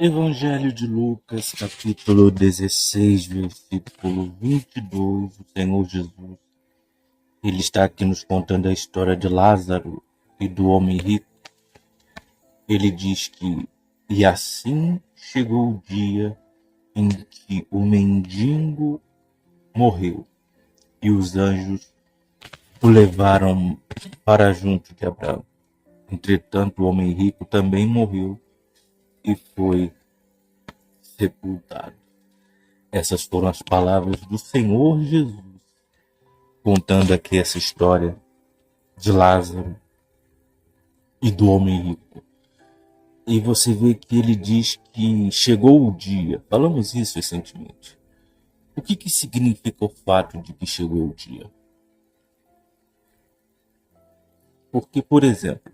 Evangelho de Lucas, capítulo 16, versículo 22, o Senhor Jesus, ele está aqui nos contando a história de Lázaro e do homem rico. Ele diz que, e assim chegou o dia em que o mendigo morreu, e os anjos o levaram para junto de Abraão. Entretanto, o homem rico também morreu e foi sepultado. Essas foram as palavras do Senhor Jesus, contando aqui essa história de Lázaro e do homem rico. E você vê que ele diz que chegou o dia. Falamos isso recentemente. O que significa o fato de que chegou o dia? Porque, por exemplo,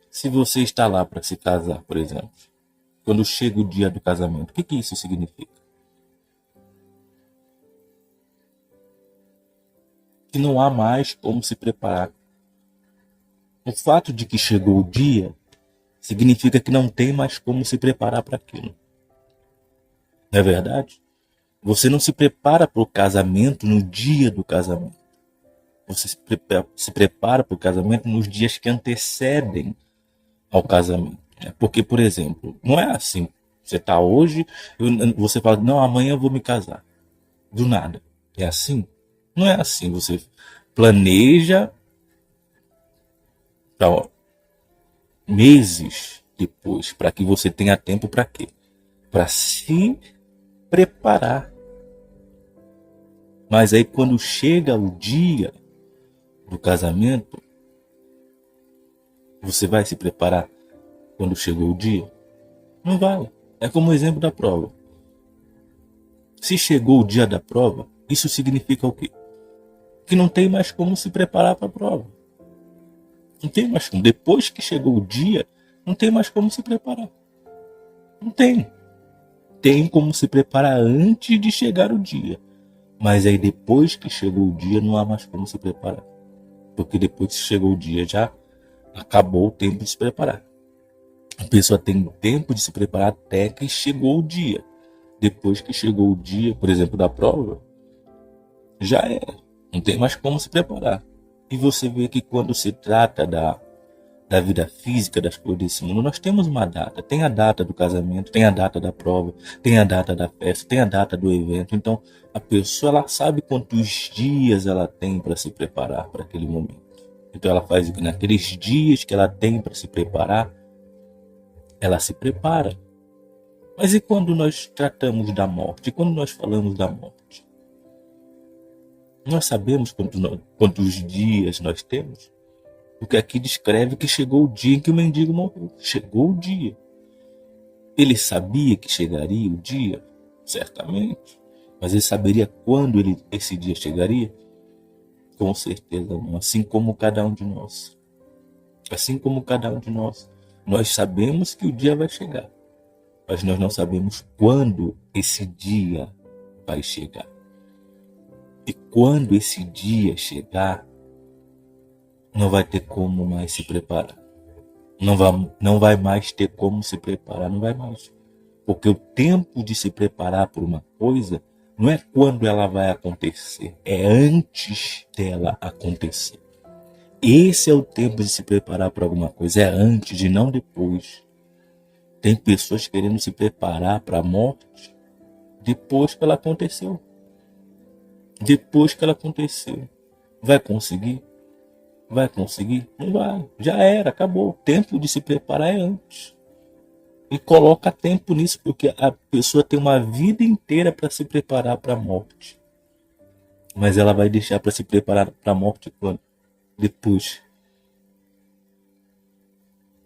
se você está lá para se casar, por exemplo, quando chega o dia do casamento, o que isso significa? Que não há mais como se preparar. O fato de que chegou o dia significa que não tem mais como se preparar para aquilo. Não é verdade? Você não se prepara para o casamento no dia do casamento. Você se prepara para o casamento nos dias que antecedem ao casamento. Porque, por exemplo, não é assim. Você está hoje, você fala, não, amanhã eu vou me casar. Do nada. É assim? Não é assim. Você planeja para meses depois, para que você tenha tempo para quê? Para se preparar. Mas aí quando chega o dia do casamento, você vai se preparar quando chegou o dia? Não vai. É como o exemplo da prova. Se chegou o dia da prova, isso significa o quê? Que não tem mais como se preparar para a prova. Não tem mais como. Depois que chegou o dia, não tem mais como se preparar. Não tem. Tem como se preparar antes de chegar o dia. Mas aí depois que chegou o dia, não há mais como se preparar. Porque depois que chegou o dia, já acabou o tempo de se preparar. A pessoa tem tempo de se preparar até que chegou o dia. Depois que chegou o dia, por exemplo, da prova, já era. Não tem mais como se preparar. E você vê que quando se trata da vida física, das coisas desse mundo, nós temos uma data. Tem a data do casamento, tem a data da prova, tem a data da festa, tem a data do evento. Então, a pessoa ela sabe quantos dias ela tem para se preparar para aquele momento. Então, ela faz o que? Naqueles dias que ela tem para se preparar, ela se prepara. Mas e quando nós tratamos da morte? E quando nós falamos da morte? Nós sabemos quantos dias nós temos? Porque aqui descreve que chegou o dia em que o mendigo morreu. Chegou o dia. Ele sabia que chegaria o dia? Certamente. Mas ele saberia quando esse dia chegaria? Com certeza não. Assim como cada um de nós. Assim como cada um de nós. Nós sabemos que o dia vai chegar. Mas nós não sabemos quando esse dia vai chegar. E quando esse dia chegar, não vai ter como mais se preparar. Não vai mais ter como se preparar, não vai mais. Porque o tempo de se preparar por uma coisa não é quando ela vai acontecer, é antes dela acontecer. Esse é o tempo de se preparar para alguma coisa, é antes e não depois. Tem pessoas querendo se preparar para a morte depois que ela aconteceu. Depois que ela aconteceu. Vai conseguir? Vai conseguir? Não vai. Já era, acabou. O tempo de se preparar é antes. E coloca tempo nisso, porque a pessoa tem uma vida inteira para se preparar para a morte. Mas ela vai deixar para se preparar para a morte quando? Depois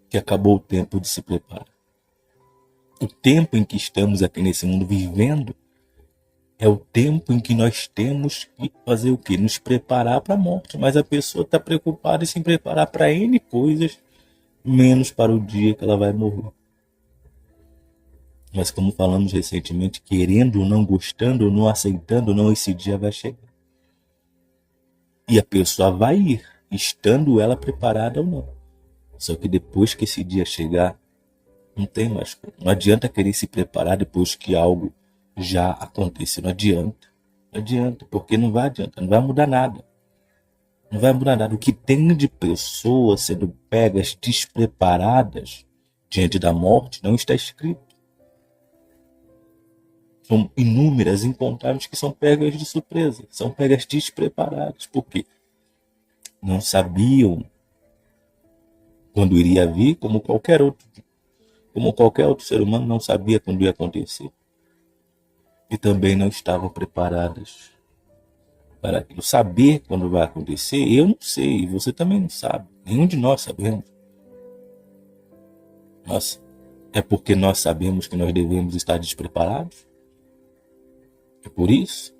que acabou o tempo de se preparar. O tempo em que estamos aqui nesse mundo vivendo é o tempo em que nós temos que fazer o quê? Nos preparar para a morte. Mas a pessoa está preocupada em se preparar para N coisas, menos para o dia que ela vai morrer. Mas como falamos recentemente, querendo ou não, gostando ou não, aceitando ou não, esse dia vai chegar. E a pessoa vai ir, estando ela preparada ou não. Só que depois que esse dia chegar, Não tem mais como. Não adianta querer se preparar depois que algo já aconteceu. Não adianta. Não adianta, porque não vai adiantar, não vai mudar nada. Não vai mudar nada. O que tem de pessoas sendo pegas despreparadas diante da morte não está escrito. São inúmeras, incontáveis que são pegas de surpresa, são pegas despreparadas. Por quê? Não sabiam quando iria vir, como qualquer outro ser humano não sabia quando ia acontecer. E também não estavam preparadas para aquilo. Saber quando vai acontecer, eu não sei, você também não sabe. Nenhum de nós sabemos. Nossa, é porque nós sabemos que nós devemos estar despreparados? É por isso?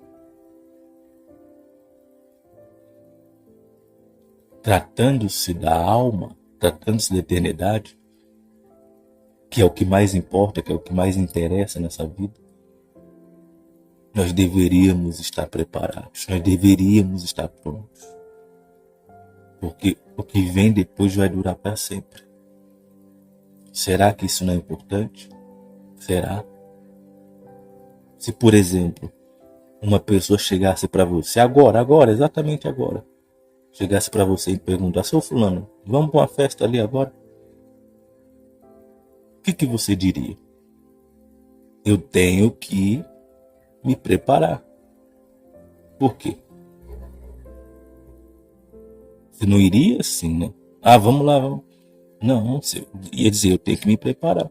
Tratando-se da alma, tratando-se da eternidade, que é o que mais importa, que é o que mais interessa nessa vida, nós deveríamos estar preparados, nós deveríamos estar prontos. Porque o que vem depois vai durar para sempre. Será que isso não é importante? Será? Se, por exemplo, uma pessoa chegasse para você agora, exatamente agora, chegasse para você e perguntasse: ô fulano, vamos para uma festa ali agora? O que você diria? Eu tenho que me preparar. Por quê? Você não iria assim, né? Ah, vamos lá, vamos. Não, você ia dizer: eu tenho que me preparar.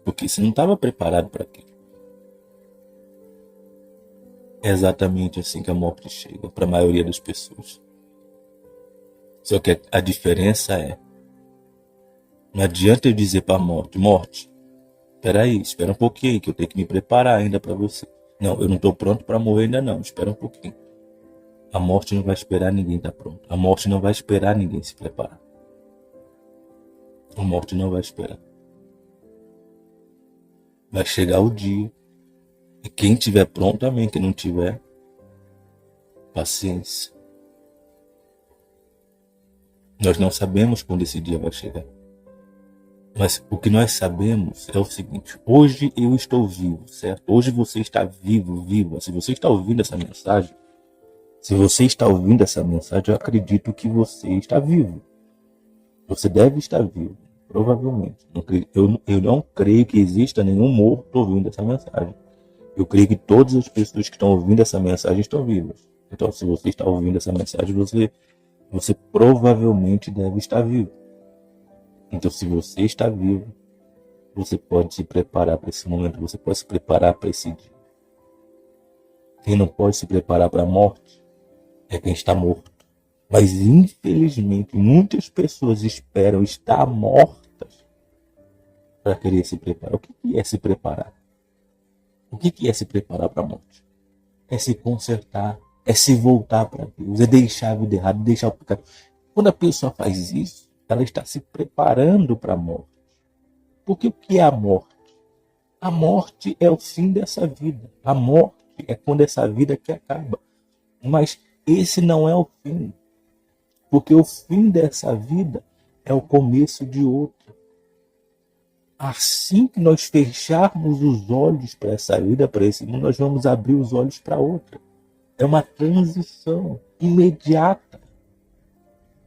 Porque você não estava preparado para aquilo. É exatamente assim que a morte chega para a maioria das pessoas. Só que a diferença é: não adianta eu dizer para a morte, peraí, espera um pouquinho que eu tenho que me preparar ainda para você. Não, eu não estou pronto para morrer ainda não, espera um pouquinho. A morte não vai esperar ninguém estar pronto. A morte não vai esperar ninguém se preparar. A morte não vai esperar. Vai chegar o dia. E quem tiver pronto, amém. Quem não tiver, paciência. Nós não sabemos quando esse dia vai chegar. Mas o que nós sabemos é o seguinte: hoje eu estou vivo, certo? Hoje você está vivo, viva. Se você está ouvindo essa mensagem, eu acredito que você está vivo. Você deve estar vivo, provavelmente. Eu não creio que exista nenhum morto ouvindo essa mensagem. Eu creio que todas as pessoas que estão ouvindo essa mensagem estão vivas. Então, se você está ouvindo essa mensagem, você provavelmente deve estar vivo. Então, se você está vivo, você pode se preparar para esse momento, você pode se preparar para esse dia. Quem não pode se preparar para a morte é quem está morto. Mas, infelizmente, muitas pessoas esperam estar mortas para querer se preparar. O que é se preparar? O que é se preparar para a morte? É se consertar, é se voltar para Deus, é deixar a vida errada, deixar o pecado. Quando a pessoa faz isso, ela está se preparando para a morte. Porque o que é a morte? A morte é o fim dessa vida. A morte é quando essa vida que acaba. Mas esse não é o fim. Porque o fim dessa vida é o começo de outra. Assim que nós fecharmos os olhos para essa vida, para esse mundo, nós vamos abrir os olhos para outra. É uma transição imediata.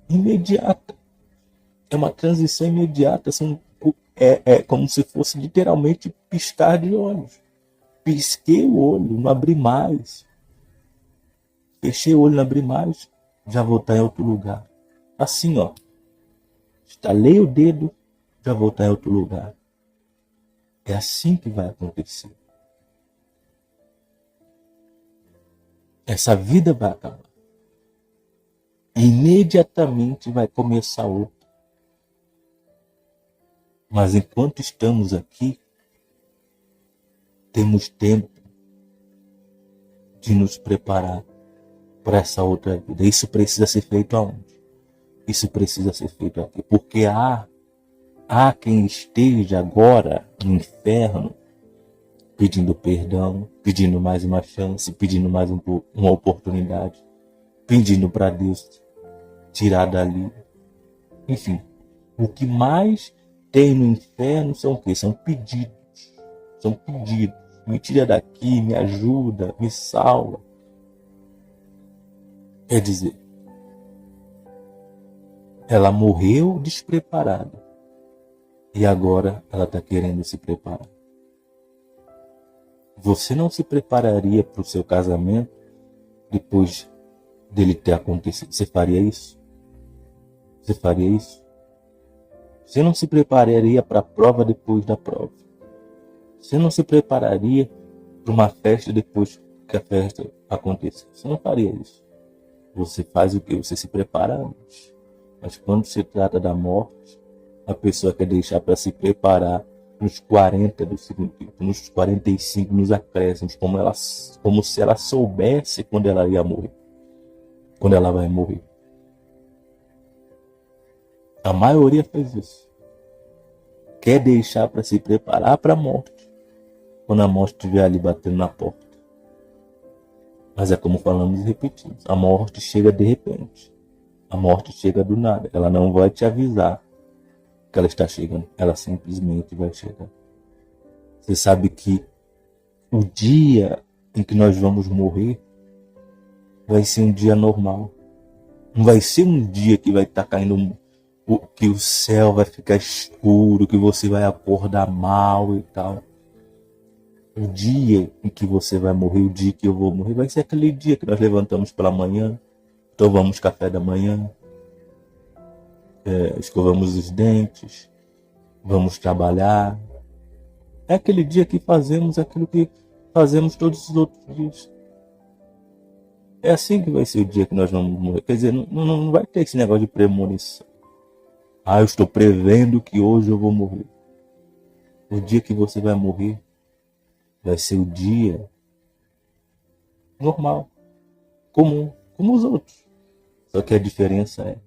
Imediata. É uma transição imediata. É como se fosse literalmente piscar de olhos. Pisquei o olho, não abri mais. Fechei o olho, não abri mais. Já vou estar em outro lugar. Assim, ó. Estalei o dedo, já vou estar em outro lugar. É assim que vai acontecer. Essa vida vai acabar. E imediatamente vai começar outra. Mas enquanto estamos aqui, temos tempo de nos preparar para essa outra vida. Isso precisa ser feito aonde? Isso precisa ser feito aqui. Porque há quem esteja agora no inferno pedindo perdão, pedindo mais uma chance, pedindo mais uma oportunidade, pedindo para Deus tirar dali. Enfim, o que mais tem no inferno são o quê? São pedidos. São pedidos. Me tira daqui, me ajuda, me salva. Quer dizer, ela morreu despreparada. E agora ela está querendo se preparar. Você não se prepararia para o seu casamento depois dele ter acontecido? Você faria isso? Você faria isso? Você não se prepararia para a prova depois da prova? Você não se prepararia para uma festa depois que a festa acontecer? Você não faria isso. Você faz o quê? Você se prepara antes. Mas quando se trata da morte, a pessoa quer deixar para se preparar nos 40 do segundo tempo, nos 45, nos acréscimos, como se ela soubesse quando ela ia morrer. Quando ela vai morrer. A maioria faz isso. Quer deixar para se preparar para a morte. Quando a morte estiver ali batendo na porta. Mas é como falamos e repetimos. A morte chega de repente. A morte chega do nada. Ela não vai te avisar que ela está chegando. Ela simplesmente vai chegar. Você sabe que o dia em que nós vamos morrer vai ser um dia normal. Não vai ser um dia que vai estar caindo, que o céu vai ficar escuro, que você vai acordar mal e tal. O dia em que você vai morrer, o dia que eu vou morrer, vai ser aquele dia que nós levantamos pela manhã, tomamos café da manhã, escovamos os dentes, vamos trabalhar. É aquele dia que fazemos aquilo que fazemos todos os outros dias. É assim que vai ser o dia que nós vamos morrer. Quer dizer, não vai ter esse negócio de premonição. Eu estou prevendo que hoje eu vou morrer. O dia que você vai morrer vai ser o dia normal, comum, como os outros. Só que a diferença é,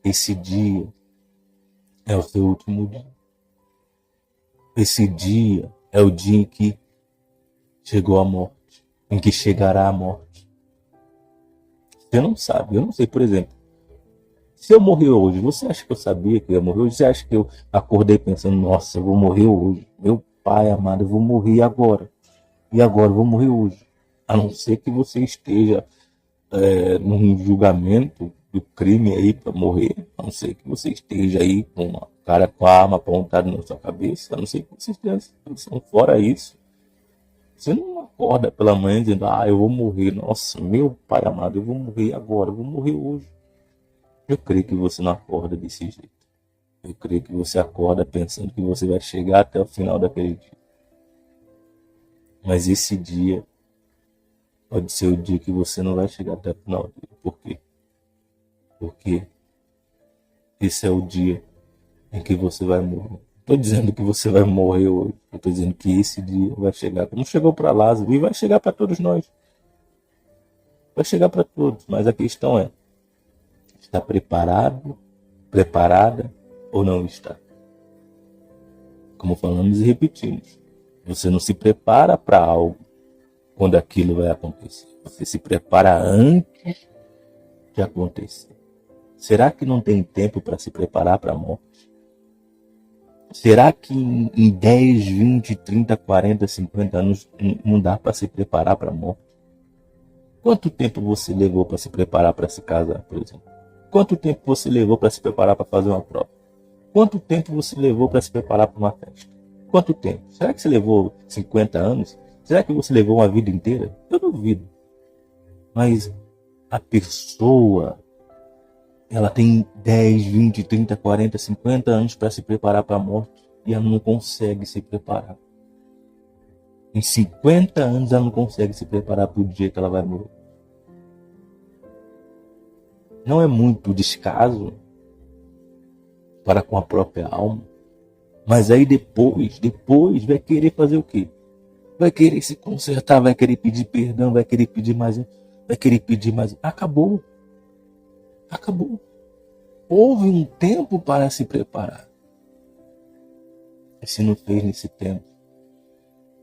esse dia é o seu último dia. Esse dia é o dia em que chegou a morte, em que chegará a morte. Você não sabe, eu não sei, por exemplo, se eu morrer hoje, você acha que eu sabia que eu ia morrer hoje? Você acha que eu acordei pensando, nossa, eu vou morrer hoje? Meu pai amado, eu vou morrer agora. E agora, eu vou morrer hoje. A não ser que você esteja num julgamento do crime aí para morrer. A não ser que você esteja aí com uma cara com a arma apontada na sua cabeça. A não ser que você esteja pensando. Fora isso, você não acorda pela manhã dizendo, eu vou morrer. Nossa, meu pai amado, eu vou morrer agora, eu vou morrer hoje. Eu creio que você não acorda desse jeito. Eu creio que você acorda pensando que você vai chegar até o final daquele dia. Mas esse dia pode ser o dia que você não vai chegar até o final dele. Por quê? Porque esse é o dia em que você vai morrer. Não estou dizendo que você vai morrer hoje. Eu estou dizendo que esse dia vai chegar. Como chegou para Lázaro e vai chegar para todos nós. Vai chegar para todos. Mas a questão é, está preparado, preparada ou não está? Como falamos e repetimos. Você não se prepara para algo quando aquilo vai acontecer. Você se prepara antes de acontecer. Será que não tem tempo para se preparar para a morte? Será que em 10, 20, 30, 40, 50 anos não dá para se preparar para a morte? Quanto tempo você levou para se preparar para se casar, por exemplo? Quanto tempo você levou para se preparar para fazer uma prova? Quanto tempo você levou para se preparar para uma festa? Quanto tempo? Será que você levou 50 anos? Será que você levou uma vida inteira? Eu duvido. Mas a pessoa, ela tem 10, 20, 30, 40, 50 anos para se preparar para a morte e ela não consegue se preparar. Em 50 anos ela não consegue se preparar para o dia que ela vai morrer. Não é muito descaso para com a própria alma. Mas aí depois vai querer fazer o quê? Vai querer se consertar, vai querer pedir perdão, vai querer pedir mais. Acabou. Houve um tempo para se preparar. E se não fez nesse tempo,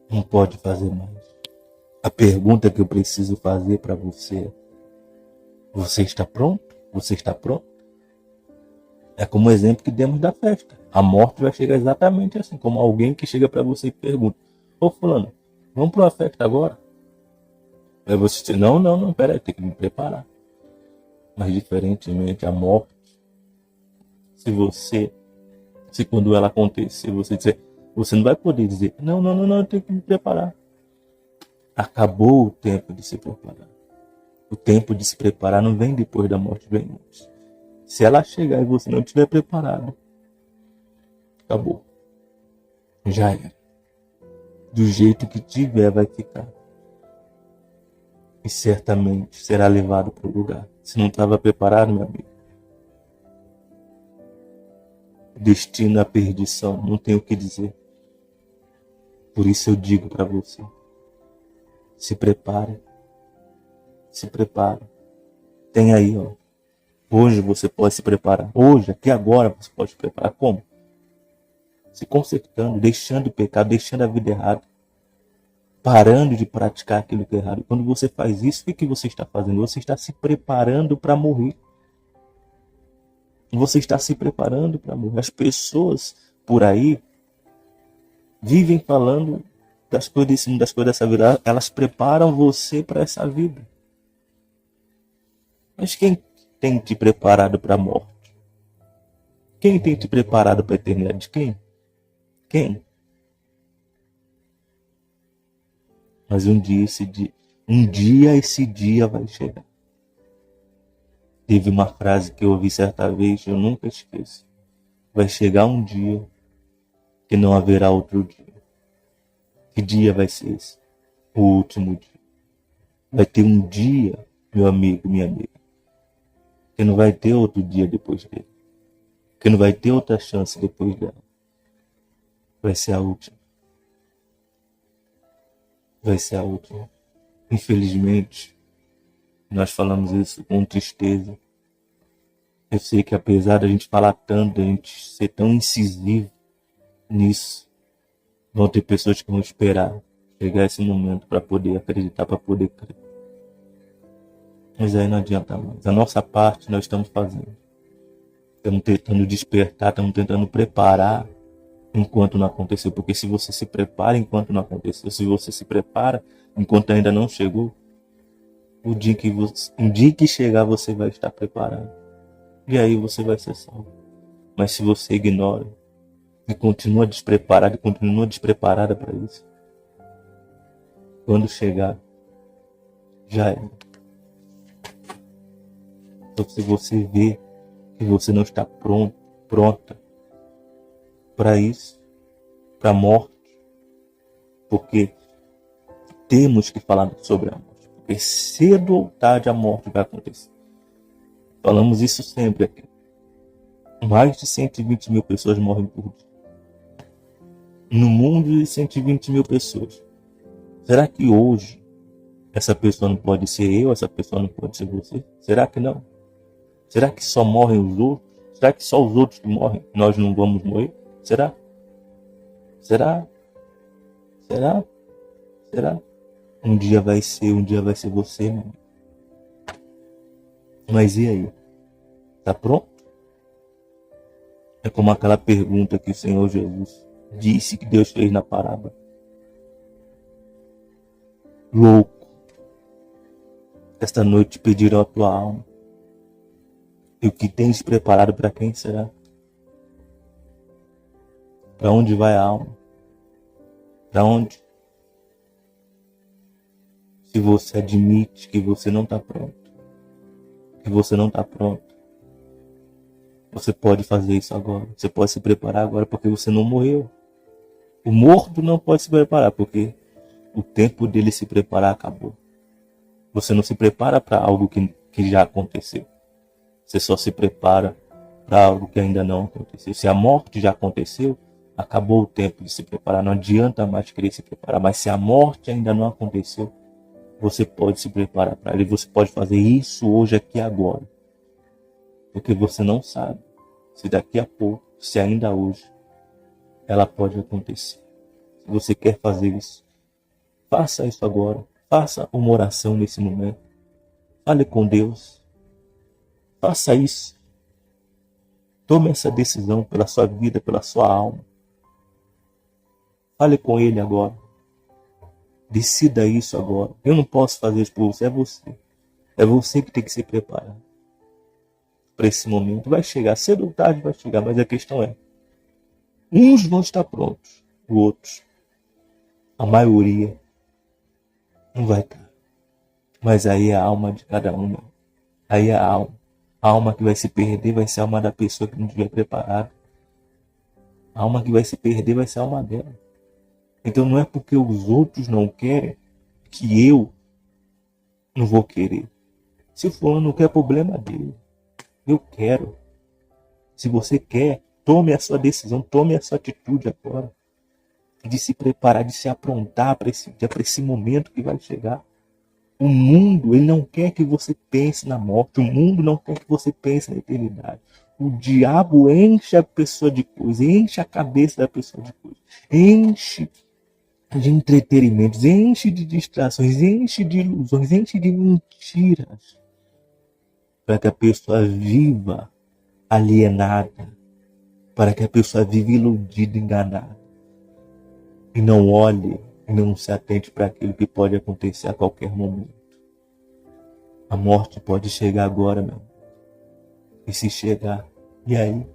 não pode fazer mais. A pergunta que eu preciso fazer para você é: você está pronto? Você está pronto? É como o exemplo que demos da festa. A morte vai chegar exatamente assim, como alguém que chega para você e pergunta: ô fulano, vamos para uma festa agora? Aí você diz: não, não, não, peraí, tem que me preparar. Mas diferentemente, a morte, se você, se quando ela acontecer, você dizer, você não vai poder dizer: não, não, não, não, eu tenho que me preparar. Acabou o tempo de se preparar. O tempo de se preparar não vem depois da morte, vem antes. Se ela chegar e você não estiver preparado, acabou. Já era. Do jeito que tiver, vai ficar. E certamente será levado para o lugar. Se não estava preparado, meu amigo, destino à perdição, não tenho o que dizer. Por isso eu digo para você: se prepare, se prepare. Tem aí, ó. Hoje você pode se preparar. Hoje, aqui agora, você pode se preparar. Como? Se consertando, deixando o pecado, deixando a vida errada, parando de praticar aquilo que é errado. Quando você faz isso, o que você está fazendo? Você está se preparando para morrer. Você está se preparando para morrer. As pessoas por aí vivem falando das coisas desse mundo, das coisas dessa vida. Elas preparam você para essa vida. Mas quem tem te preparado para a morte? Quem tem te preparado para a eternidade? Quem? Quem? Mas um dia esse dia vai chegar. Teve uma frase que eu ouvi certa vez, eu nunca esqueço. Vai chegar um dia que não haverá outro dia. Que dia vai ser esse? O último dia. Vai ter um dia, meu amigo, minha amiga, que não vai ter outro dia depois dele. Que não vai ter outra chance depois dela. Vai ser a última. Vai ser a última. Infelizmente, nós falamos isso com tristeza. Eu sei que apesar da gente falar tanto, da gente ser tão incisivo nisso, vão ter pessoas que vão esperar chegar esse momento para poder acreditar, para poder crer. Mas aí não adianta mais. A nossa parte nós estamos fazendo. Estamos tentando despertar, estamos tentando preparar enquanto não aconteceu. Porque se você se prepara enquanto não aconteceu, se você se prepara enquanto ainda não chegou, o dia que chegar você vai estar preparado. E aí você vai ser salvo. Mas se você ignora e continua despreparado, e continua despreparada para isso, quando chegar, já é. Então se você vê que você não está pronta para isso, para a morte, porque temos que falar sobre a morte, porque cedo ou tarde a morte vai acontecer. Falamos isso sempre aqui. Mais de 120 mil pessoas morrem por dia. No mundo de 120 mil pessoas. Será que hoje essa pessoa não pode ser eu, essa pessoa não pode ser você? Será que não? Será que só morrem os outros? Será que só os outros que morrem? Nós não vamos morrer? Será? Será? Será? Será? Um dia vai ser você, meu amigo. Mas e aí? Tá pronto? É como aquela pergunta que o Senhor Jesus disse que Deus fez na parábola. Louco, esta noite pedirão a tua alma. E o que tens preparado para quem será? Para onde vai a alma? Para onde? Se você admite que você não está pronto, que você não está pronto, você pode fazer isso agora. Você pode se preparar agora porque você não morreu. O morto não pode se preparar porque o tempo dele se preparar acabou. Você não se prepara para algo que já aconteceu. Você só se prepara para algo que ainda não aconteceu. Se a morte já aconteceu, acabou o tempo de se preparar. Não adianta mais querer se preparar. Mas se a morte ainda não aconteceu, você pode se preparar para ele. Você pode fazer isso hoje, aqui, agora. Porque você não sabe se daqui a pouco, se ainda hoje, ela pode acontecer. Se você quer fazer isso, faça isso agora. Faça uma oração nesse momento. Fale com Deus. Faça isso. Tome essa decisão pela sua vida, pela sua alma. Fale com Ele agora. Decida isso agora. Eu não posso fazer isso por você, é você. É você que tem que se preparar para esse momento. Vai chegar, cedo ou tarde vai chegar, mas a questão é, uns vão estar prontos, outros, a maioria, não vai estar. Mas aí é a alma de cada um, meu. Aí é a alma. A alma que vai se perder vai ser a alma da pessoa que não estiver preparada. A alma que vai se perder vai ser a alma dela. Então não é porque os outros não querem que eu não vou querer. Se o fulano não quer, problema dele. Eu quero. Se você quer, tome a sua decisão, tome a sua atitude agora. De se preparar, de se aprontar para esse momento que vai chegar. O mundo, ele não quer que você pense na morte. O mundo não quer que você pense na eternidade. O diabo enche a pessoa de coisas, enche a cabeça da pessoa de coisas, enche de entretenimentos, enche de distrações, enche de ilusões, enche de mentiras, para que a pessoa viva alienada, para que a pessoa viva iludida, enganada, e não olhe e não se atente para aquilo que pode acontecer a qualquer momento. A morte pode chegar agora, meu. E se chegar, e aí?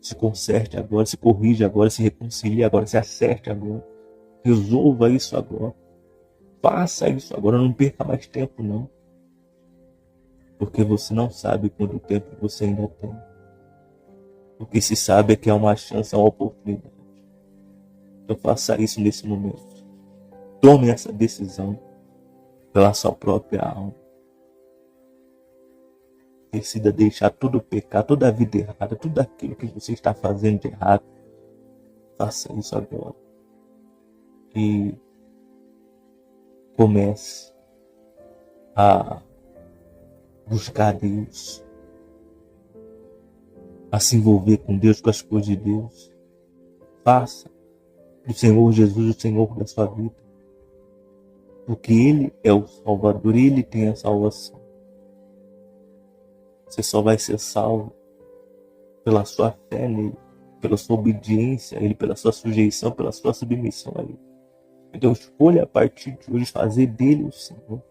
Se conserte agora, se corrija agora, se reconcilie agora, se acerte agora. Resolva isso agora. Faça isso agora, não perca mais tempo não. Porque você não sabe quanto tempo você ainda tem. O que se sabe é que é uma chance, é uma oportunidade. Então faça isso nesse momento. Tome essa decisão pela sua própria alma. Decida deixar todo o pecado, toda a vida errada, tudo aquilo que você está fazendo de errado. Faça isso agora. E comece a buscar Deus, a se envolver com Deus, com as coisas de Deus. Faça do Senhor Jesus o Senhor da sua vida. Porque Ele é o Salvador, Ele tem a salvação. Você só vai ser salvo pela sua fé nele, pela sua obediência a Ele, pela sua sujeição, pela sua submissão a Ele. Então escolha a partir de hoje fazer dele o Senhor,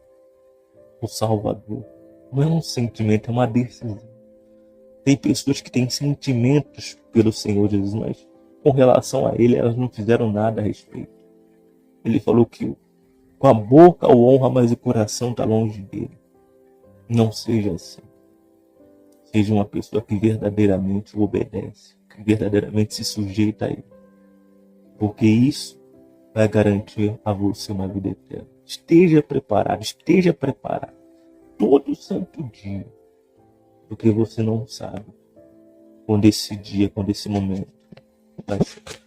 o Salvador. Não é um sentimento, é uma decisão. Tem pessoas que têm sentimentos pelo Senhor Jesus, mas com relação a Ele, elas não fizeram nada a respeito. Ele falou que com a boca o honra, mas o coração está longe dele. Não seja assim. Seja uma pessoa que verdadeiramente o obedece, que verdadeiramente se sujeita a Ele. Porque isso vai garantir a você uma vida eterna. Esteja preparado todo santo dia. Porque você não sabe quando esse dia, quando esse momento vai ser.